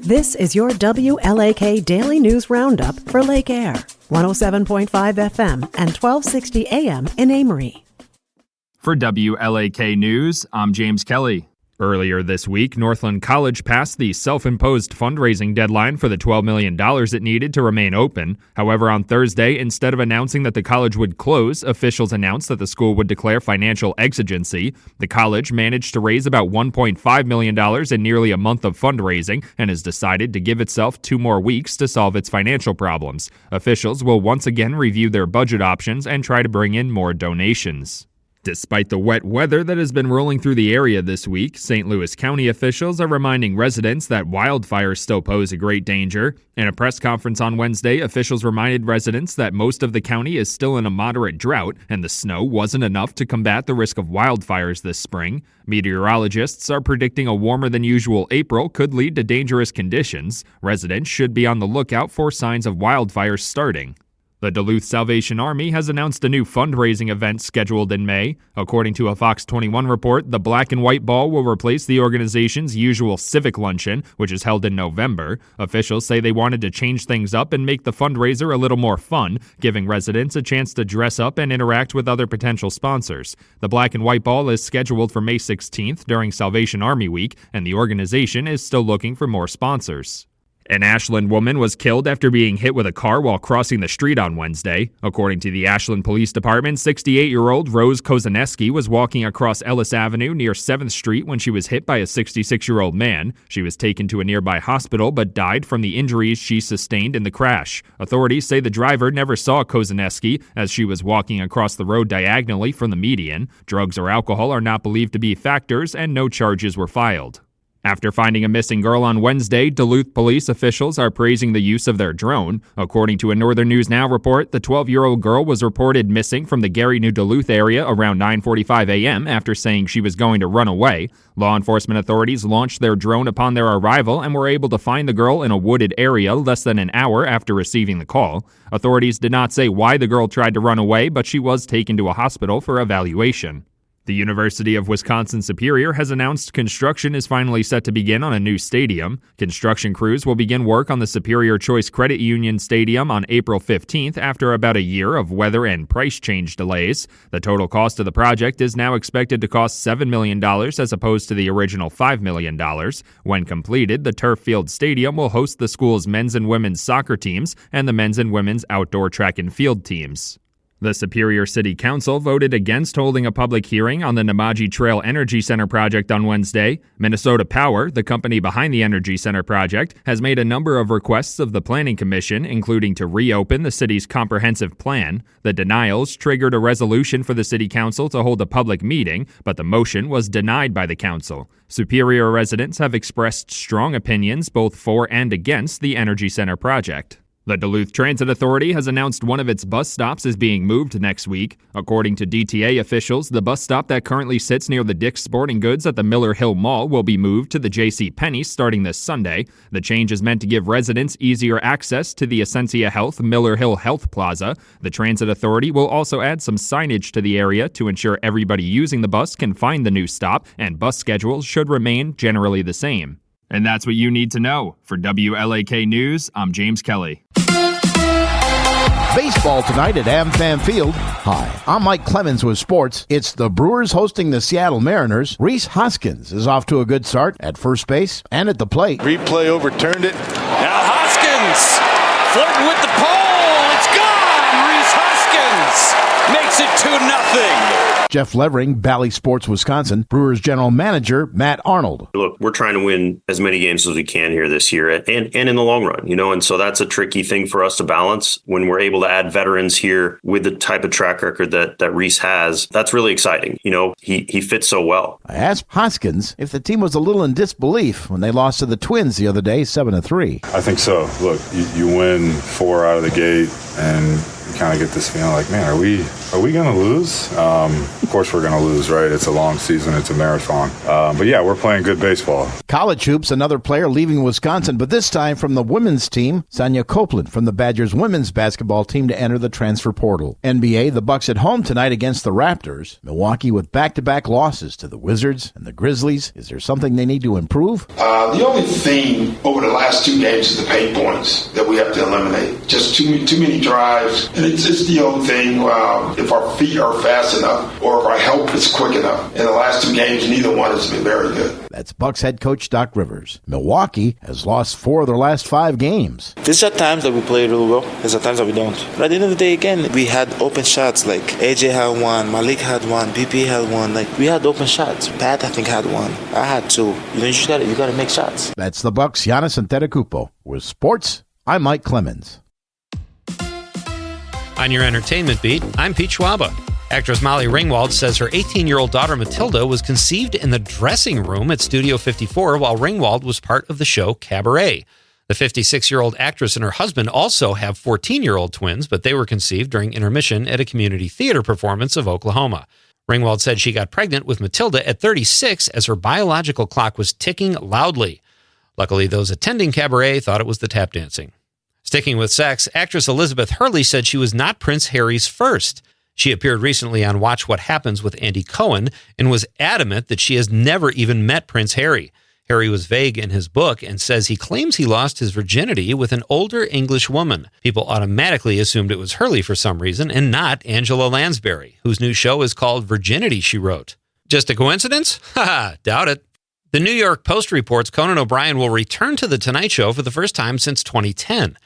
This is your WLAK Daily News Roundup for Lake Air, 107.5 FM and 1260 AM in Amory. For WLAK News, I'm James Kelly. Earlier this week, Northland College passed the self-imposed fundraising deadline for the $12 million it needed to remain open. However, on Thursday, instead of announcing that the college would close, officials announced that the school would declare financial exigency. The college managed to raise about $1.5 million in nearly a month of fundraising and has decided to give itself 2 more weeks to solve its financial problems. Officials will once again review their budget options and try to bring in more donations. Despite the wet weather that has been rolling through the area this week, St. Louis County officials are reminding residents that wildfires still pose a great danger. In a press conference on Wednesday, officials reminded residents that most of the county is still in a moderate drought and the snow wasn't enough to combat the risk of wildfires this spring. Meteorologists are predicting a warmer than usual April could lead to dangerous conditions. Residents should be on the lookout for signs of wildfires starting. The Duluth Salvation Army has announced a new fundraising event scheduled in May. According to a Fox 21 report, the Black and White Ball will replace the organization's usual civic luncheon, which is held in November. Officials say they wanted to change things up and make the fundraiser a little more fun, giving residents a chance to dress up and interact with other potential sponsors. The Black and White Ball is scheduled for May 16th during Salvation Army Week, and the organization is still looking for more sponsors. An Ashland woman was killed after being hit with a car while crossing the street on Wednesday. According to the Ashland Police Department, 68-year-old Rose Kozaneski was walking across Ellis Avenue near 7th Street when she was hit by a 66-year-old man. She was taken to a nearby hospital but died from the injuries she sustained in the crash. Authorities say the driver never saw Kozaneski as she was walking across the road diagonally from the median. Drugs or alcohol are not believed to be factors, and no charges were filed. After finding a missing girl on Wednesday, Duluth police officials are praising the use of their drone. According to a Northern News Now report, the 12-year-old girl was reported missing from the Gary, New Duluth area around 9:45 a.m. after saying she was going to run away. Law enforcement authorities launched their drone upon their arrival and were able to find the girl in a wooded area less than an hour after receiving the call. Authorities did not say why the girl tried to run away, but she was taken to a hospital for evaluation. The University of Wisconsin-Superior has announced construction is finally set to begin on a new stadium. Construction crews will begin work on the Superior Choice Credit Union Stadium on April 15th after about a year of weather and price change delays. The total cost of the project is now expected to cost $7 million as opposed to the original $5 million. When completed, the Turf Field Stadium will host the school's men's and women's soccer teams and the men's and women's outdoor track and field teams. The Superior City Council voted against holding a public hearing on the Namaji Trail Energy Center project on Wednesday. Minnesota Power, the company behind the Energy Center project, has made a number of requests of the Planning Commission, including to reopen the city's comprehensive plan. The denials triggered a resolution for the City Council to hold a public meeting, but the motion was denied by the council. Superior residents have expressed strong opinions both for and against the Energy Center project. The Duluth Transit Authority has announced one of its bus stops is being moved next week. According to DTA officials, the bus stop that currently sits near the Dick's Sporting Goods at the Miller Hill Mall will be moved to the J.C. Penney starting this Sunday. The change is meant to give residents easier access to the Essentia Health Miller Hill Health Plaza. The Transit Authority will also add some signage to the area to ensure everybody using the bus can find the new stop, and bus schedules should remain generally the same. And that's what you need to know. For WLAK News, I'm James Kelly. Baseball tonight at AmFam Field. Hi, I'm Mike Clemens with sports. It's the Brewers hosting the Seattle Mariners. Rhys Hoskins is off to a good start at first base and at the plate. Replay overturned it. Now Hoskins flirting with the pole. It's gone. Rhys Hoskins makes it 2-0. Jeff Levering, Bally Sports, Wisconsin. Brewers general manager Matt Arnold. Look, we're trying to win as many games as we can here this year and in the long run, and so that's a tricky thing for us to balance when we're able to add veterans here with the type of track record that Rhys has. That's really exciting. He fits so well. I asked Hoskins if the team was a little in disbelief when they lost to the Twins the other day, 7-3. I think so. Look, you win 4 out of the gate, and kind of get this feeling like, man, are we going to lose? Of course we're going to lose, right? It's a long season. It's a marathon. But yeah, we're playing good baseball. College hoops, another player leaving Wisconsin, but this time from the women's team, Sonia Copeland from the Badgers women's basketball team to enter the transfer portal. NBA, the Bucks at home tonight against the Raptors. Milwaukee with back-to-back losses to the Wizards and the Grizzlies. Is there something they need to improve? The only thing over the last two games is the pain points that we have to eliminate. Just too many drives. And it's the old thing, if our feet are fast enough or if our help is quick enough. In the last two games, neither one has been very good. That's Bucks head coach Doc Rivers. Milwaukee has lost 4 of their last 5 games. There's at times that we play really well. There's at times that we don't. But at the end of the day, again, we had open shots. Like AJ had one, Malik had one, BP had one. Like we had open shots. Pat, I think, had one. I had 2. You gotta make shots. That's the Bucks. Giannis Antetokounmpo. With sports, I'm Mike Clemens. On your entertainment beat, I'm Pete Schwaba. Actress Molly Ringwald says her 18-year-old daughter Matilda was conceived in the dressing room at Studio 54 while Ringwald was part of the show Cabaret. The 56-year-old actress and her husband also have 14-year-old twins, but they were conceived during intermission at a community theater performance of Oklahoma. Ringwald said she got pregnant with Matilda at 36 as her biological clock was ticking loudly. Luckily, those attending Cabaret thought it was the tap dancing. Sticking with sex, actress Elizabeth Hurley said she was not Prince Harry's first. She appeared recently on Watch What Happens with Andy Cohen and was adamant that she has never even met Prince Harry. Harry was vague in his book and says he claims he lost his virginity with an older English woman. People automatically assumed it was Hurley for some reason and not Angela Lansbury, whose new show is called Virginity, she wrote. Just a coincidence? Haha, doubt it. The New York Post reports Conan O'Brien will return to The Tonight Show for the first time since 2010.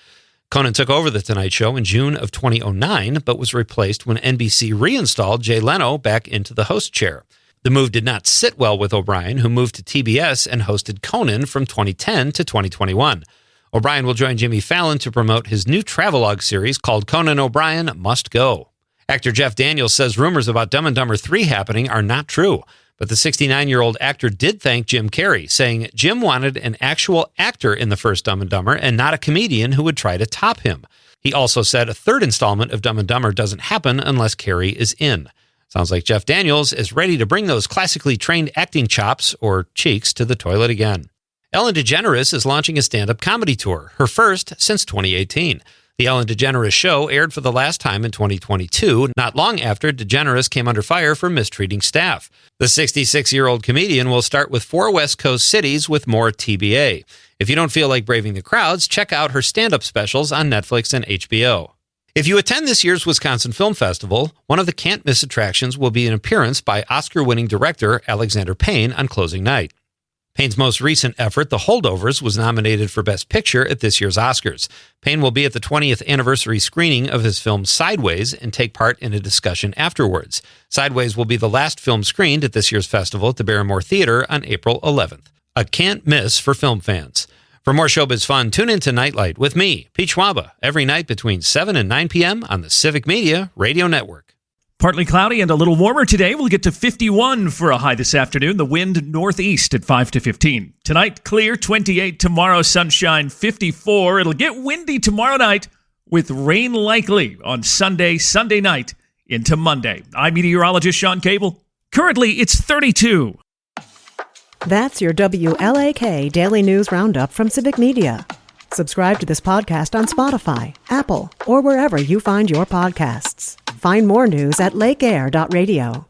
Conan took over The Tonight Show in June of 2009, but was replaced when NBC reinstalled Jay Leno back into the host chair. The move did not sit well with O'Brien, who moved to TBS and hosted Conan from 2010 to 2021. O'Brien will join Jimmy Fallon to promote his new travelogue series called Conan O'Brien Must Go. Actor Jeff Daniels says rumors about Dumb and Dumber 3 happening are not true. But the 69-year-old actor did thank Jim Carrey, saying Jim wanted an actual actor in the first Dumb and Dumber and not a comedian who would try to top him. He also said a third installment of Dumb and Dumber doesn't happen unless Carrey is in. Sounds like Jeff Daniels is ready to bring those classically trained acting chops, or cheeks, to the toilet again. Ellen DeGeneres is launching a stand-up comedy tour, her first since 2018. The Ellen DeGeneres Show aired for the last time in 2022, not long after DeGeneres came under fire for mistreating staff. The 66-year-old comedian will start with 4 West Coast cities with more TBA. If you don't feel like braving the crowds, check out her stand-up specials on Netflix and HBO. If you attend this year's Wisconsin Film Festival, one of the can't-miss attractions will be an appearance by Oscar-winning director Alexander Payne on closing night. Payne's most recent effort, The Holdovers, was nominated for Best Picture at this year's Oscars. Payne will be at the 20th anniversary screening of his film Sideways and take part in a discussion afterwards. Sideways will be the last film screened at this year's festival at the Barrymore Theater on April 11th. A can't miss for film fans. For more showbiz fun, tune in to Nightlight with me, Pete Schwaba, every night between 7 and 9 p.m. on the Civic Media Radio Network. Partly cloudy and a little warmer today. We'll get to 51 for a high this afternoon. The wind northeast at 5 to 15. Tonight, clear, 28. Tomorrow, sunshine, 54. It'll get windy tomorrow night with rain likely on Sunday night into Monday. I'm meteorologist Sean Cable. Currently, it's 32. That's your WLAK Daily News Roundup from Civic Media. Subscribe to this podcast on Spotify, Apple, or wherever you find your podcasts. Find more news at lakeair.radio.